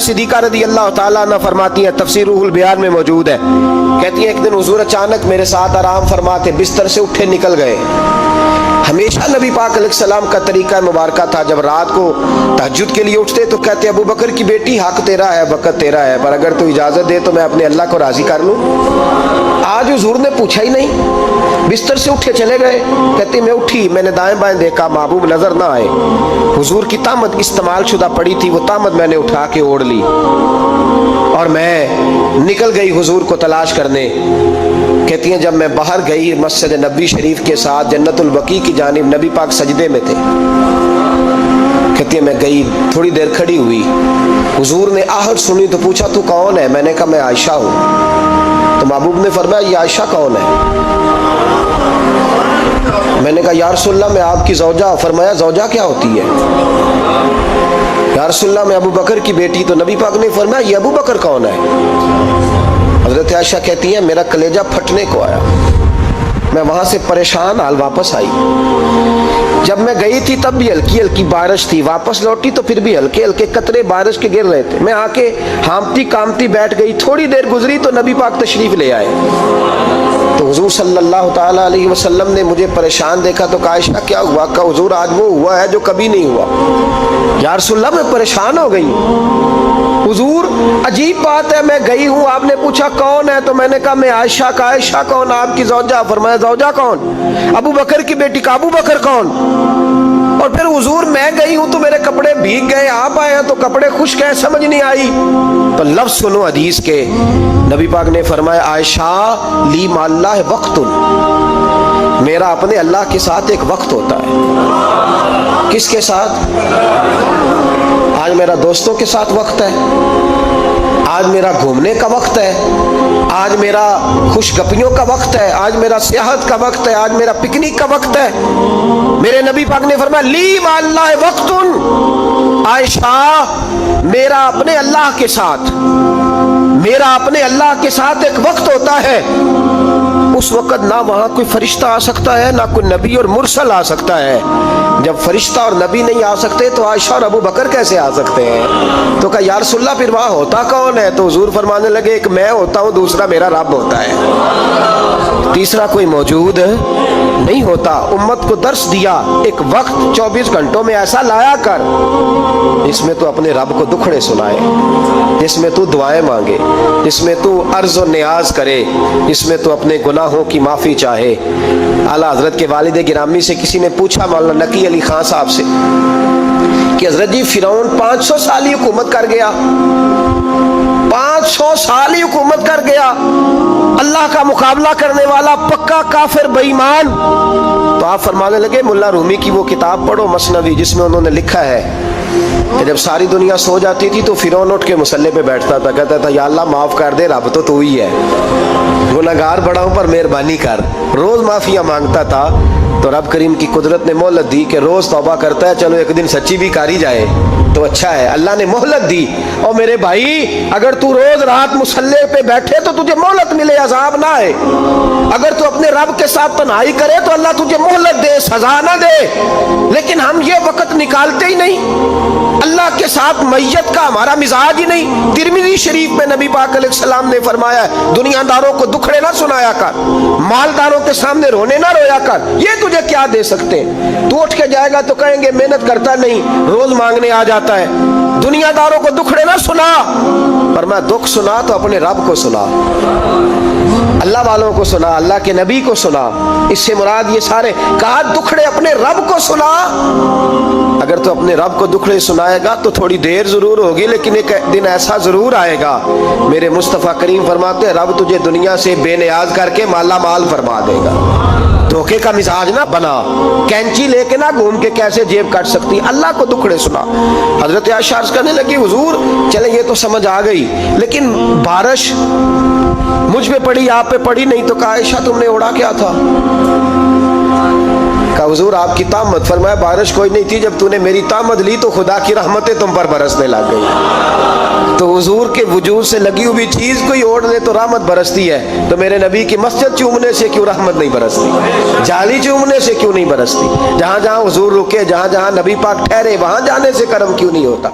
सिद्दीक़ा रज़ी अल्लाह ताला अन्हा फरमाती हैं, तफसीर रूहुल बयान में मौजूद है, कहती हैं एक दिन हुजूर अचानक मेरे साथ आराम फरमाते बिस्तर से उठे निकल गए। हमेशा नबी पाक अलैहिस्सलाम का तरीका मुबारक था, जब रात को तहज्जुद के लिए उठते तो कहते अबू बकर की बेटी हक तेरा है, बकत तेरा है, पर अगर तू इजाज़त दे तो मैं अपने अल्लाह को राज़ी कर लूँ। आज हुजूर ने पूछा ही नहीं, बिस्तर से उठे चले गए। कहते मैं उठी, मैंने दाएं बाएं देखा, महबूब नजर ना आए। हुजूर की तामत इस्तेमाल शुदा पड़ी थी, वो तामत मैंने उठा के ओढ़ ली और मैं निकल गई हुजूर को तलाश करने। कहती हैं जब मैं बाहर गई मस्जिद नबी शरीफ के साथ जन्नतुल बकी की जानिब, नबी पाक सजदे में थे। कहती है मैं गई, थोड़ी देर खड़ी हुई, हुजूर ने आहट सुनी तो पूछा तू कौन है? मैंने कहा मैं आयशा हूँ। तो महबूब ने फरमाया ये आयशा कौन है? मैंने कहा या रसूलल्लाह मैं आपकी ज़ौजा। फरमाया ज़ौजा क्या होती है? या रसूलल्लाह मैं अबू बकर की बेटी। तो नबी पाक ने फरमाया ये अबू बकर कौन है? हज़रत आयशा कहती है मेरा कलेजा फटने को आया, मैं वहां से परेशान हाल वापस आई। जब मैं गई थी तब भी हल्की हल्की बारिश थी, वापस लौटी तो फिर भी हल्के हल्के कतरे बारिश के गिर रहे थे। मैं आके हामती कामती बैठ गई, थोड़ी देर गुजरी तो नबी पाक तशरीफ ले आए। तो हुजूर सल्लल्लाहु ताला अलैहि वसल्लम ने मुझे परेशान देखा तो कहा आयशा क्या हुआ? कहा हुजूर आज वो हुआ है जो कभी नहीं हुआ। या रसूलल्लाह मैं परेशान हो गई। हुजूर अजीब बात है, मैं गई हूँ, आपने पूछा कौन है तो मैंने कहा मैं आयशा। का आयशा कौन? आपकी ज़ौजा। फरमाया ज़ौजा कौन? अबू बकर की बेटी। का अबू बकर कौन? और फिर हुजूर मैं गई हूँ तो मेरे कपड़े भीग गए, आप आए हैं तो कपड़े खुश्क हैं, समझ नहीं आई। तो लफ्ज सुनो हदीस के, नबी पाक ने फरमाया आयशा ली माल्लाह वक्तुन, मेरा अपने अल्लाह के साथ एक वक्त होता है। किसके साथ? आज मेरा दोस्तों के साथ वक्त है, आज मेरा घूमने का वक्त है, आज मेरा खुशगपियों का वक्त है, आज मेरा सियाहत का वक्त है, आज मेरा पिकनिक का वक्त है। मेरे नबी पाक ने फरमाया ली माल्लाह वक्तुन, आयशा मेरा अपने अल्लाह के साथ, मेरा अपने अल्लाह के साथ एक वक्त होता है। उस वक्त ना वहाँ कोई फरिश्ता आ सकता है, ना कोई नबी और मुरसल आ सकता है। जब फरिश्ता और नबी नहीं आ सकते तो आयशा और अबू बकर कैसे आ सकते हैं? तो कहा या रसूलल्लाह फिर वहाँ होता कौन है? तो हुजूर फरमाने लगे एक मैं होता हूँ, दूसरा मेरा रब होता है, तीसरा कोई मौजूद नहीं होता। उम्मत को दर्श दिया एक वक्त 24 घंटों में ऐसा लाया कर इसमें तो अपने रब को दुखड़े सुनाए, जिसमें तू दुआएं मांगे, जिसमें तू अर्ज और नियाज करे, जिसमें तू अपने गुनाहों की माफ़ी चाहे। आला हजरत के वालिद गिरामी से किसी ने पूछा मौलाना नकी अली खान साहब से कि हजरत जी फिरौन 500 साल ही हुकूमत कर गया, 500 साल ही हुकूमत कर गया, अल्लाह का मुकाबला करने वाला पक्का काफिर बेईमान। तो आप फरमाने लगे मुल्ला रूमी की वो किताब पढ़ो मसनवी, जिसमें उन्होंने लिखा है कि जब सारी दुनिया सो जाती थी तो फिरौन उठ के मुसल्ले पे बैठता था, कहता था या अल्लाह माफ कर दे, रब तो तू ही है, गुनहगार बड़ा हूं पर मेहरबानी कर। रोज माफिया मांगता था तो रब करीम की कुदरत ने मोहलत दी कि रोज तौबा करता है, चलो एक दिन सच्ची भी कारी जाए तो अच्छा है। अल्लाह ने मोहलत दी। और मेरे भाई अगर तू रोज रात मुसल्ले पे बैठे तो तुझे मोहलत मिले, अजाब ना आए। अगर तू अपने रब के साथ तन्हाई करे तो अल्लाह तुझे मोहलत दे, सजा ना दे। लेकिन हम ये वक्त निकालते ही नहीं, अल्लाह के साथ मैयत का हमारा मिजाज ही नहीं। तिरमिज़ी शरीफ में नबी पाक अलैहिस्सलाम ने फरमाया दुनियादारों को दुखड़े ना सुनाया कर, मालदारों के सामने रोने ना रोया कर, ये तुझे क्या दे सकते हैं? तू उठ के जाएगा तो कहेंगे मेहनत करता नहीं, रोज मांगने आ जाता है। दुनियादारों को दुखड़े ना सुना, पर मैं दुख सुना तो अपने रब को सुना, अल्लाह वालों को सुना, अल्लाह के नबी को सुना। इससे मुराद ये सारे कहा दुखड़े अपने रब को सुना। अगर तो अपने रब को दुखड़े सुनाएगा तो थोड़ी देर जरूर होगी, लेकिन एक दिन ऐसा जरूर आएगा, मेरे मुस्तफ़ा करीम फरमाते हैं रब तुझे दुनिया से बेनियाज करके माला माल फरमा देगा। धोखे का मिजाज ना बना, कैंची लेके ना घूम के कैसे जेब काट सकती, अल्लाह को दुखड़े सुना। हजरत आयशा अर्ज़ करने लगी हुजूर चले ये तो समझ आ गई, लेकिन बारिश मुझ पे पड़ी आप पे पड़ी नहीं। तो कहा आयशा तुमने ओढ़ा क्या था? कहा हुजूर आपकी तामत। फरमाया बारिश कोई नहीं थी, जब तूने मेरी तामत ली तो खुदा की रहमतें तुम पर बरसने लग गई। तो हुजूर के वजूद से लगी हुई चीज कोई ओढ़ ले तो रहमत बरसती है, तो मेरे नबी की मस्जिद चूमने से क्यों रहमत नहीं बरसती? जाली चूमने से क्यों नहीं बरसती? जहां जहां हुजूर रुके, जहां जहां नबी पाक ठहरे, वहां जाने से करम क्यों नहीं होता?